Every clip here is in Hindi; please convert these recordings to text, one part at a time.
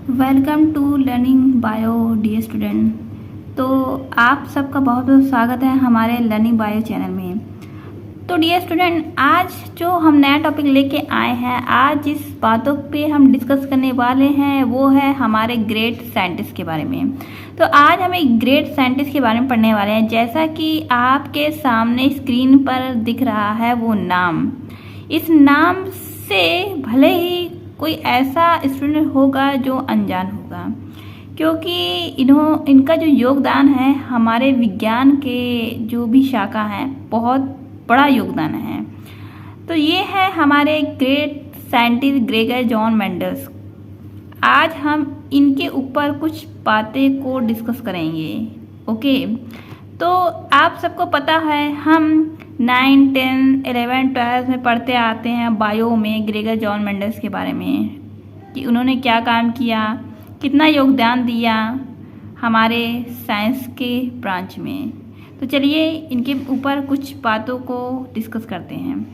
Welcome to learning bio dear student. तो आप सबका बहुत बहुत स्वागत है हमारे लर्निंग बायो चैनल में। तो डियर स्टूडेंट, आज जो हम नया टॉपिक लेके आए हैं, आज जिस बातों पे हम डिस्कस करने वाले हैं वो है हमारे ग्रेट साइंटिस्ट के बारे में। तो आज हम एक ग्रेट साइंटिस्ट के बारे में पढ़ने वाले हैं। जैसा कि आपके सामने स्क्रीन पर दिख रहा है वो नाम, इस नाम से भले ही कोई ऐसा स्टूडेंट होगा जो अनजान होगा, क्योंकि इनका जो योगदान है हमारे विज्ञान के जो भी शाखा है बहुत बड़ा योगदान है। तो ये है हमारे great scientist Gregor John Mendel's. आज हम इनके ऊपर कुछ बातें को डिस्कस करेंगे। ओके, तो आप सबको पता है हम 9, 10, 11, 12 में पढ़ते आते हैं बायो में ग्रेगर जॉन मेंडल्स के बारे में कि उन्होंने क्या काम किया, कितना योगदान दिया हमारे साइंस के ब्रांच में। तो चलिए इनके ऊपर कुछ बातों को डिस्कस करते हैं।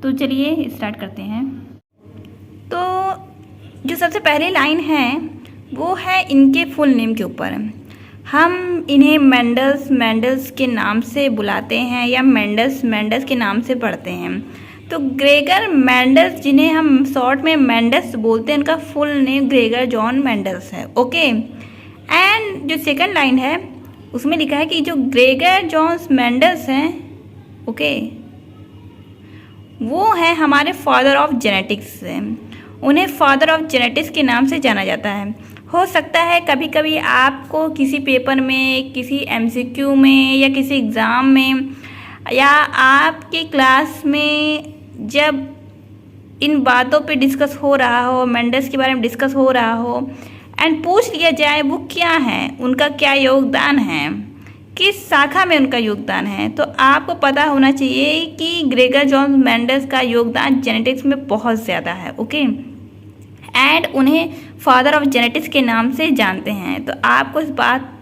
तो चलिए स्टार्ट करते हैं। तो जो सबसे पहली लाइन है वो है इनके फुल नेम के ऊपर। हम इन्हें मेंडल्स के नाम से बुलाते हैं या मेंडल्स के नाम से पढ़ते हैं। तो ग्रेगर मेंडल्स, जिन्हें हम शॉर्ट में मेंडल्स बोलते हैं, उनका full name Gregor John Mendel's है। ओके, एंड जो सेकंड लाइन है उसमें लिखा है कि जो ग्रेगर जॉन मेंडल्स हैं, ओके, वो है हमारे फादर ऑफ जेनेटिक्स। उन्हें फादर ऑफ जेनेटिक्स के नाम से जाना जाता है। हो सकता है कभी कभी आपको किसी पेपर में, किसी एमसीक्यू में या किसी एग्ज़ाम में या आपके क्लास में जब इन बातों पे डिस्कस हो रहा हो, मेंडल्स के बारे में डिस्कस हो रहा हो एंड पूछ लिया जाए वो क्या है, उनका क्या योगदान है, किस शाखा में उनका योगदान है, तो आपको पता होना चाहिए कि ग्रेगर जॉन मेंडल्स का योगदान जेनेटिक्स में बहुत ज़्यादा है। ओके, एंड उन्हें फादर ऑफ जेनेटिक्स के नाम से जानते हैं। तो आपको इस बात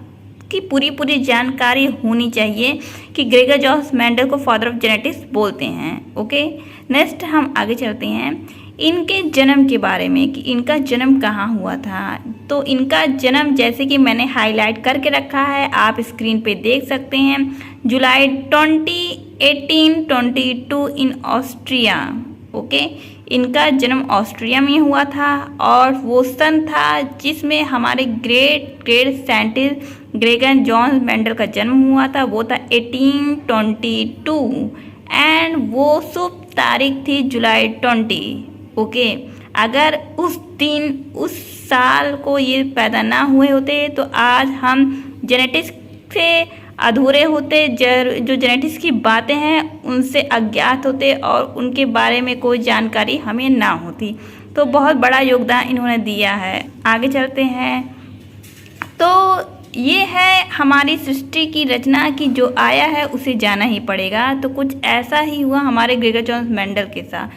की पूरी जानकारी होनी चाहिए कि ग्रेगर जॉन मेंडल को फादर ऑफ जेनेटिक्स बोलते हैं। ओके, नेक्स्ट हम आगे चलते हैं इनके जन्म के बारे में कि इनका जन्म कहाँ हुआ था। तो इनका जन्म, जैसे कि मैंने हाईलाइट करके रखा है, आप स्क्रीन पे देख सकते हैं, जुलाई 20, 1822 इन ऑस्ट्रिया। ओके, इनका जन्म ऑस्ट्रिया में हुआ था और वो सन था जिसमें हमारे great scientist Gregor John Mendel का जन्म हुआ था। वो था 1822 एंड वो शुभ तारीख थी जुलाई 20। ओके, अगर उस दिन, उस साल को ये पैदा ना हुए होते तो आज हम जेनेटिक्स से अधूरे होते, जो जेनेटिक्स की बातें हैं उनसे अज्ञात होते और उनके बारे में कोई जानकारी हमें ना होती। तो बहुत बड़ा योगदान इन्होंने दिया है। आगे चलते हैं। तो ये है हमारी सृष्टि की रचना की, जो आया है उसे जाना ही पड़ेगा। तो कुछ ऐसा ही हुआ हमारे ग्रेगर जॉन मेंडल के साथ।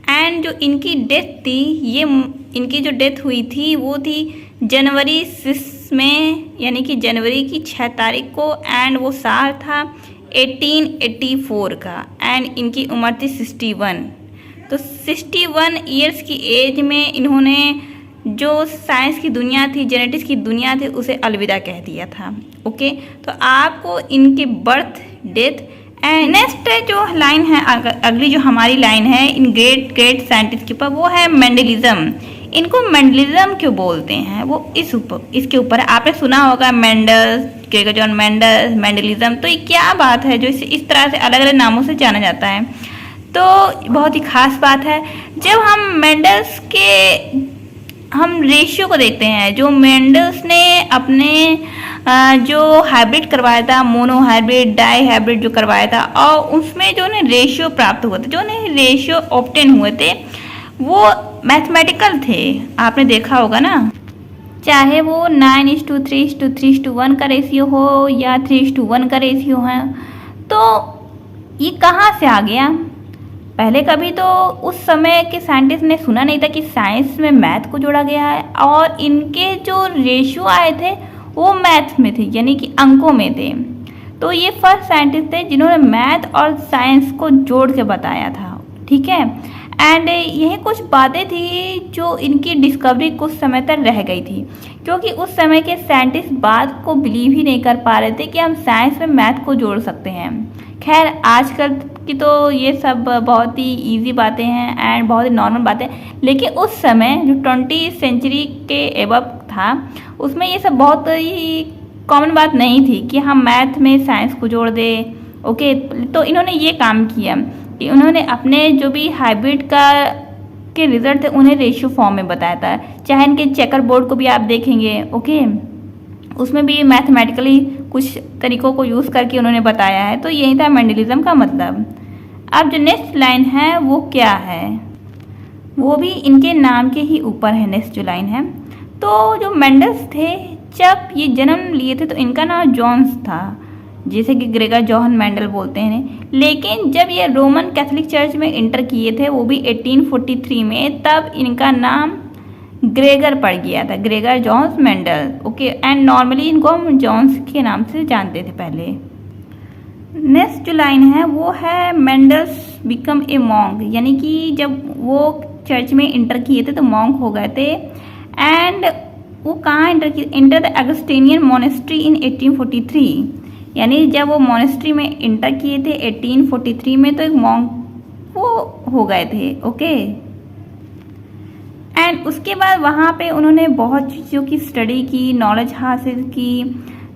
एंड जो इनकी डेथ थी, ये इनकी जो डेथ हुई थी वो थी जनवरी 6 में, यानी कि जनवरी की 6 तारीख को। एंड वो साल था 1884 का एंड इनकी उम्र थी 61। तो 61 ईयर्स की एज में इन्होंने जो साइंस की दुनिया थी, जेनेटिक्स की दुनिया थी, उसे अलविदा कह दिया था। ओके, तो आपको इनके बर्थ, डेथ एंड नेक्स्ट जो लाइन है, अगली जो हमारी लाइन है इन ग्रेट साइंटिस्ट के ऊपर, वो है मेंडलिज्म। इनको मेंडलिज्म क्यों बोलते हैं वो इसके ऊपर आपने सुना होगा, Mendel's, Gregor John Mendel's, Mendelism. तो ये क्या बात है जो इस तरह से अलग अलग नामों से जाना जाता है? तो बहुत ही खास बात है। जब हम मेंडल्स के हम रेशियो को देखते हैं, जो मेंडल्स ने अपने जो हाइब्रिड करवाया था, मोनो हाइब्रिड, डाई हाइब्रिड जो करवाया था, और उसमें जो उन्हें रेशियो प्राप्त हुए थे, जो उन्हें रेशियो ऑब्टेन हुए थे, वो मैथमेटिकल थे। आपने देखा होगा ना, चाहे वो 9:3:3:1 का रेशियो हो या 3:1 का रेशियो है। तो ये कहाँ से आ गया? पहले कभी तो उस समय के साइंटिस्ट ने सुना नहीं था कि साइंस में मैथ को जोड़ा गया है, और इनके जो रेशियो आए थे वो मैथ में थे, यानी कि अंकों में थे। तो ये फर्स्ट साइंटिस्ट थे जिन्होंने मैथ और साइंस को जोड़ के बताया था। ठीक है, एंड यही कुछ बातें थी जो इनकी डिस्कवरी कुछ समय तक रह गई थी, क्योंकि उस समय के साइंटिस्ट बात को बिलीव ही नहीं कर पा रहे थे कि हम साइंस में मैथ को जोड़ सकते हैं। खैर आजकल की तो ये सब बहुत ही इजी बातें हैं एंड बहुत ही नॉर्मल बातें, लेकिन उस समय जो 20वीं सेंचुरी के एबव था उसमें ये सब बहुत ही कॉमन बात नहीं थी कि हम मैथ में साइंस को जोड़ दें। ओके, तो इन्होंने ये काम किया कि उन्होंने अपने जो भी हाइब्रिड का के रिजल्ट थे उन्हें रेशियो फॉर्म में बताया था। चाहे इनके चेकर बोर्ड को भी आप देखेंगे, ओके, उसमें भी मैथमेटिकली कुछ तरीकों को यूज़ करके उन्होंने बताया है। तो यही था मेंडलिज्म का मतलब। अब जो नेक्स्ट लाइन है वो क्या है, वो भी इनके नाम के ही ऊपर है। नेक्स्ट जो लाइन है, तो जो मेंडल्स थे जब ये जन्म लिए थे तो इनका नाम जॉन्स था, जैसे कि ग्रेगर जोहन मेंडल बोलते हैं। लेकिन जब ये रोमन कैथोलिक चर्च में इंटर किए थे वो भी 1843 में, तब इनका नाम ग्रेगर पड़ गया था, Gregor Johann Mendel. Okay, and normally इनको हम जॉन्स के नाम से जानते थे पहले। नेक्स्ट जो लाइन है वो है मेंडल्स बिकम ए मॉन्क, यानी कि जब वो चर्च में इंटर किए थे तो मॉन्क हो गए थे। एंड वो कहाँ इंटर किए, इंटर द अगस्टिनियन मोनेस्ट्री इन 1843, यानी जब वो मोनेस्ट्री में इंटर किए थे 1843 में तो एक मॉन्क वो हो गए थे। ओके, एंड उसके बाद वहाँ पे उन्होंने बहुत चीज़ों की स्टडी की, नॉलेज हासिल की।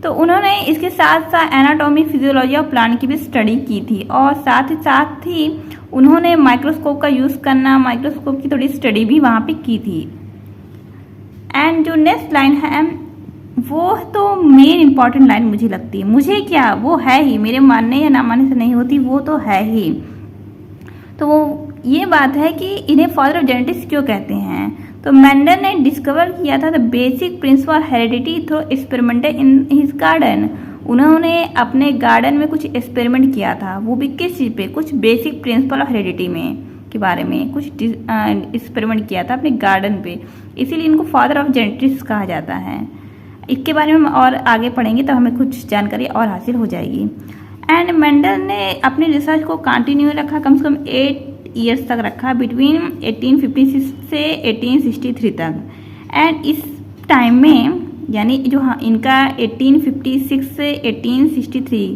तो उन्होंने इसके साथ साथ एनाटॉमी, फिजियोलॉजी और प्लांट की भी स्टडी की थी, और साथ ही उन्होंने माइक्रोस्कोप का यूज़ करना, माइक्रोस्कोप की थोड़ी स्टडी भी वहाँ पे की थी। एंड जो नेक्स्ट लाइन है वो तो मेन इंपॉर्टेंट लाइन मुझे लगती है, मुझे क्या वो है ही, मेरे मानने या ना मानने से नहीं होती, वो तो है ही। तो वो ये बात है कि इन्हें फादर ऑफ जेनेटिक्स क्यों कहते हैं। तो मेंडल ने डिस्कवर किया था the basic principle heredity through experiment in his garden. उन्होंने अपने गार्डन में कुछ एक्सपेरिमेंट किया था, वो भी किस चीज़ पे, कुछ बेसिक प्रिंसिपल ऑफ हेरिडिटी में के बारे में कुछ एक्सपेरिमेंट किया था अपने गार्डन पे, इसीलिए इनको फादर ऑफ जेनेटिक्स कहा जाता है। इसके बारे में हम और आगे पढ़ेंगे तो हमें कुछ जानकारी और हासिल हो जाएगी। एंड मेंडल ने अपने रिसर्च को कंटिन्यू रखा, कम से कम 8 ईयर्स तक रखा, बिटवीन 1856 से 1863 तक। एंड इस टाइम में यानी जो इनका 1856 से 1863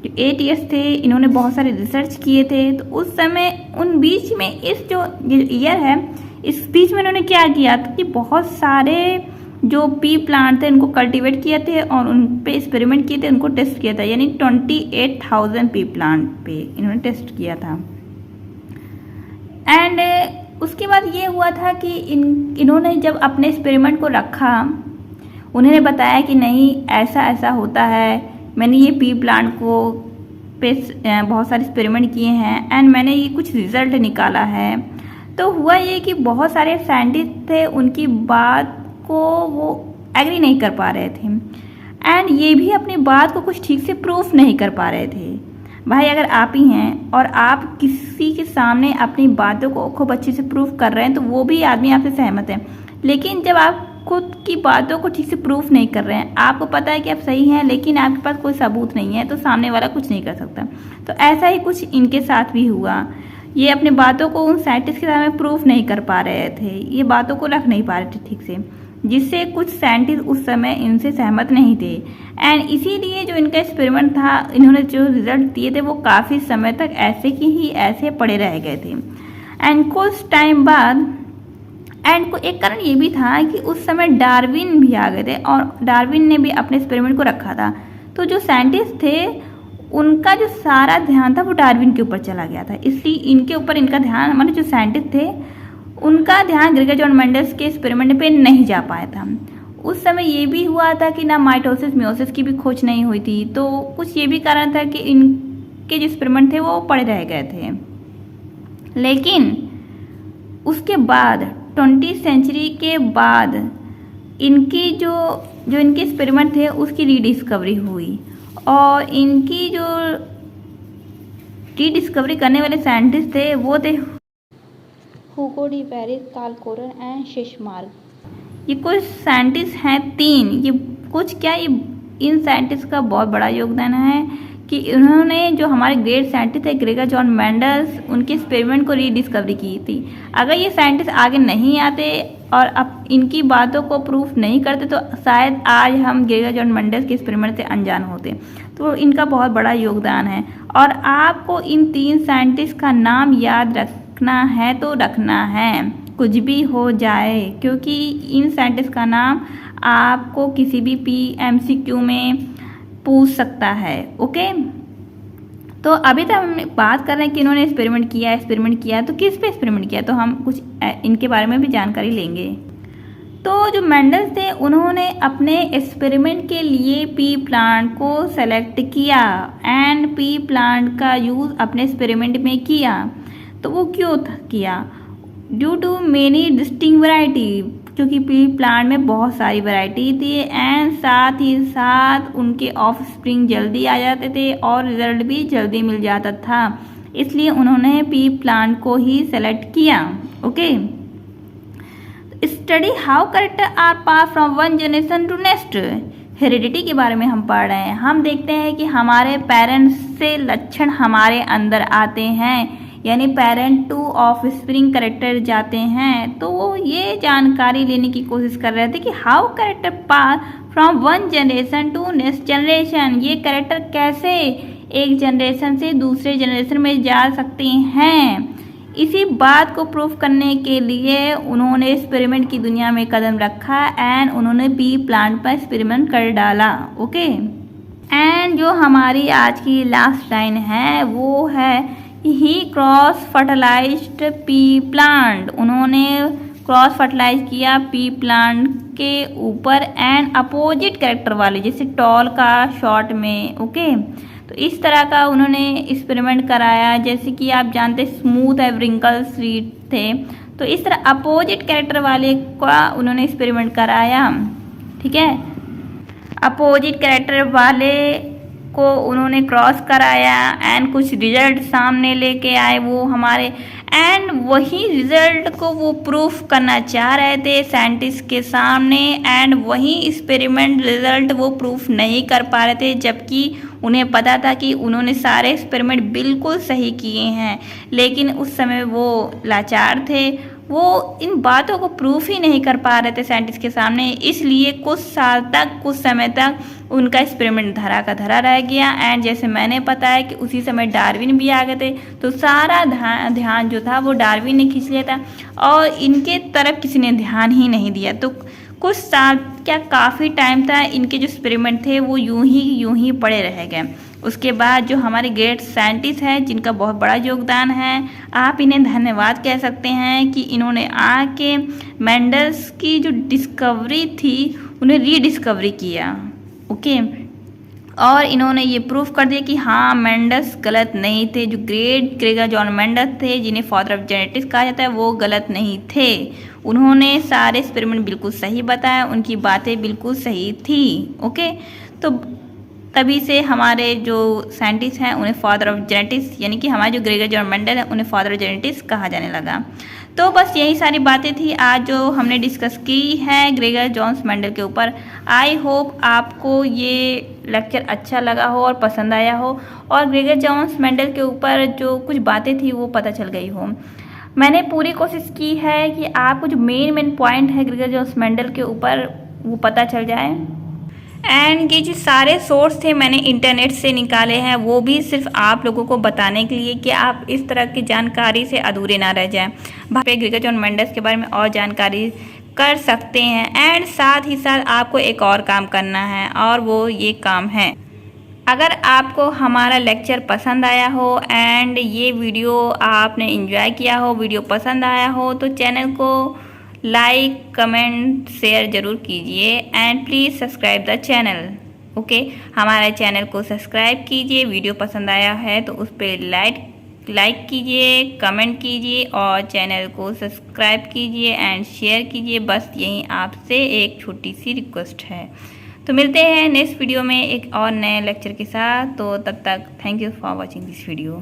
जो 8 ईयर्स थे, इन्होंने बहुत सारे रिसर्च किए थे। तो उस समय उन बीच में इस जो ईयर है इस बीच में उन्होंने क्या किया था कि बहुत सारे जो पी प्लांट थे उनको कल्टीवेट किए थे और उन पे एक्सपेरिमेंट किए थे, उनको टेस्ट किया था, यानी 28,000 पी प्लांट पे इन्होंने टेस्ट किया था। एंड उसके बाद ये हुआ था कि इन्होंने जब अपने एक्सपेरिमेंट को रखा, उन्होंने बताया कि नहीं ऐसा ऐसा होता है, मैंने ये पी प्लांट को पे बहुत सारे एक्सपेरिमेंट किए हैं एंड मैंने ये कुछ रिजल्ट निकाला है। तो हुआ ये कि बहुत सारे साइंटिस्ट थे, उनकी बात को वो एग्री नहीं कर पा रहे थे एंड ये भी अपनी बात को कुछ ठीक से प्रूफ नहीं कर पा रहे थे। भाई अगर आप ही हैं और आप किसी के सामने अपनी बातों को खूब अच्छे से प्रूफ कर रहे हैं तो वो भी आदमी आपसे सहमत है, लेकिन जब आप खुद की बातों को ठीक से प्रूफ नहीं कर रहे हैं, आपको पता है कि आप सही हैं लेकिन आपके पास कोई सबूत नहीं है, तो सामने वाला कुछ नहीं कर सकता। तो ऐसा ही कुछ इनके साथ भी हुआ, ये अपनी बातों को उन साइंटिस्ट के सामने प्रूफ नहीं कर पा रहे थे, ये बातों को रख नहीं पा रहे थे ठीक से, जिससे कुछ साइंटिस्ट उस समय इनसे सहमत नहीं थे। एंड इसीलिए जो इनका एक्सपेरिमेंट था, इन्होंने जो रिजल्ट दिए थे वो काफ़ी समय तक ऐसे की ही ऐसे पड़े रह गए थे। एंड कुछ टाइम बाद एंड को एक कारण ये भी था कि उस समय डार्विन भी आ गए थे और डार्विन ने भी अपने एक्सपेरिमेंट को रखा था। तो जो साइंटिस्ट थे उनका जो सारा ध्यान था वो डार्विन के ऊपर चला गया था, इसलिए इनके ऊपर इनका ध्यान, हमारे जो साइंटिस्ट थे उनका ध्यान ग्रेगर जॉन मेंडल्स के एक्सपेरिमेंट पे नहीं जा पाया था। उस समय ये भी हुआ था कि ना माइटोसिस मियोसिस की भी खोज नहीं हुई थी, तो कुछ ये भी कारण था कि इनके जो एक्सपेरिमेंट थे वो पड़े रह गए थे। लेकिन उसके बाद 20वीं सेंचुरी के बाद इनकी जो इनके एक्सपेरिमेंट थे उसकी रीडिस्कवरी हुई और इनकी जो रीडिस्कवरी करने वाले साइंटिस्ट थे वो थे Hugo de Vries, Carl Correns and Tschermak. ये कुछ साइंटिस्ट हैं 3, ये कुछ क्या, ये इन साइंटिस्ट का बहुत बड़ा योगदान है कि उन्होंने जो हमारे ग्रेट साइंटिस्ट थे ग्रेगर जॉन मेंडल्स, उनके एक्सपेरिमेंट को रीडिस्कवरी की थी। अगर ये साइंटिस्ट आगे नहीं आते और अब इनकी बातों को प्रूफ नहीं करते तो शायद आज हम ग्रेगर जॉन मेंडल्स के एक्सपेरिमेंट से अनजान होते। तो इनका बहुत बड़ा योगदान है और आपको इन 3 साइंटिस्ट का नाम याद रखना है तो रखना है, कुछ भी हो जाए, क्योंकि इन साइंटिस्ट का नाम आपको किसी भी PMCQ में पूछ सकता है। ओके, तो अभी तक हम बात कर रहे हैं कि इन्होंने एक्सपेरिमेंट किया तो किस पे एक्सपेरिमेंट किया, तो हम कुछ इनके बारे में भी जानकारी लेंगे। तो जो मेंडल्स थे उन्होंने अपने एक्सपेरिमेंट के लिए पी प्लांट को सेलेक्ट किया एंड पी प्लांट का यूज़ अपने एक्सपेरिमेंट में किया। तो वो क्यों किया? Due to many distinct variety, क्योंकि पी प्लांट में बहुत सारी वैरायटी थी एंड साथ ही साथ उनके ऑफ स्प्रिंग जल्दी आ जाते थे और रिजल्ट भी जल्दी मिल जाता था, इसलिए उन्होंने पी प्लांट को ही सेलेक्ट किया। Okay, study how character are pass from one generation to next. Heredity के बारे में हम पढ़ रहे हैं। हम देखते हैं कि हमारे पेरेंट्स से लक्षण हमारे अंदर आते हैं, यानी parent two of spring character जाते हैं। तो वो ये जानकारी लेने की कोशिश कर रहे थे कि how character pass from one generation to next generation, ये करेक्टर कैसे एक जनरेशन से दूसरे जनरेशन में जा सकते हैं। इसी बात को प्रूव करने के लिए उन्होंने एक्सपेरिमेंट की दुनिया में कदम रखा एंड उन्होंने पी प्लांट पर एक्सपेरिमेंट कर डाला। ओके, एंड जो हमारी आज की लास्ट लाइन है वो है ही क्रॉस फर्टिलाइज्ड पी प्लांट। उन्होंने क्रॉस फर्टिलाइज किया पी प्लांट के ऊपर एंड अपोजिट कैरेक्टर वाले, जैसे टॉल का शॉर्ट में। ओके, तो इस तरह का उन्होंने एक्सपेरिमेंट कराया। जैसे कि आप जानते स्मूथ है व्रिंकल्स सीड थे, तो इस तरह अपोजिट कैरेक्टर वाले का उन्होंने एक्सपेरिमेंट कराया। ठीक है, अपोजिट कैरेक्टर वाले को उन्होंने क्रॉस कराया एंड कुछ रिजल्ट सामने लेके आए वो हमारे, एंड वही रिजल्ट को वो प्रूफ करना चाह रहे थे साइंटिस्ट के सामने एंड वही एक्सपेरिमेंट रिजल्ट वो प्रूफ नहीं कर पा रहे थे, जबकि उन्हें पता था कि उन्होंने सारे एक्सपेरिमेंट बिल्कुल सही किए हैं, लेकिन उस समय वो लाचार थे, वो इन बातों को प्रूफ ही नहीं कर पा रहे थे साइंटिस्ट के सामने। इसलिए कुछ साल तक, कुछ समय तक उनका एक्सपेरिमेंट धरा का धरा रह गया एंड जैसे मैंने बताया कि उसी समय डार्विन भी आ गए थे, तो सारा ध्यान जो था वो डार्विन ने खींच लिया था और इनके तरफ किसी ने ध्यान ही नहीं दिया। तो कुछ साल क्या काफ़ी टाइम था इनके जो एक्सपेरिमेंट थे वो यूं ही पड़े रह गए। उसके बाद जो हमारे ग्रेट साइंटिस्ट हैं जिनका बहुत बड़ा योगदान है, आप इन्हें धन्यवाद कह सकते हैं कि इन्होंने आके मेंडल्स की जो डिस्कवरी थी उन्हें रीडिस्कवरी किया। ओके, और इन्होंने ये प्रूफ कर दिया कि हाँ मेंडल्स गलत नहीं थे। जो ग्रेट ग्रेगर जॉन मेंडल्स थे जिन्हें फादर ऑफ जेनेटिक्स कहा जाता है वो गलत नहीं थे। उन्होंने सारे एक्सपेरिमेंट बिल्कुल सही बताया, उनकी बातें बिल्कुल सही थी। ओके, तो तभी से हमारे जो साइंटिस्ट हैं उन्हें फादर ऑफ जेनेटिक्स, यानी कि हमारे जो ग्रेगर जॉन मेंडल है उन्हें फादर ऑफ जेनेटिक्स कहा जाने लगा। तो बस यही सारी बातें थी आज जो हमने डिस्कस की है ग्रेगर जॉन मेंडल के ऊपर। आई होप आपको ये लेक्चर अच्छा लगा हो और पसंद आया हो और ग्रेगर जॉन मेंडल के ऊपर जो कुछ बातें थी वो पता चल गई हो। मैंने पूरी कोशिश की है कि आपको जो मेन पॉइंट है ग्रेगर जॉन मेंडल के ऊपर वो पता चल जाए। एंड ये जो सारे सोर्स थे मैंने इंटरनेट से निकाले हैं, वो भी सिर्फ आप लोगों को बताने के लिए कि आप इस तरह की जानकारी से अधूरे ना रह जाएं। पे ग्रेगर जॉन मेंडल्स के बारे में और जानकारी कर सकते हैं। एंड साथ ही साथ आपको एक और काम करना है और वो ये काम है, अगर आपको हमारा लेक्चर पसंद आया हो एंड ये वीडियो आपने एंजॉय किया हो, वीडियो पसंद आया हो, तो चैनल को लाइक कमेंट शेयर ज़रूर कीजिए and please subscribe the channel. Okay, हमारे चैनल को सब्सक्राइब कीजिए। वीडियो पसंद आया है तो उस पर लाइक कीजिए, कमेंट कीजिए और चैनल को सब्सक्राइब कीजिए एंड शेयर कीजिए। बस यही आपसे एक छोटी सी रिक्वेस्ट है। तो मिलते हैं नेक्स्ट वीडियो में एक और नए लेक्चर के साथ। तो तब तक thank you for watching this video.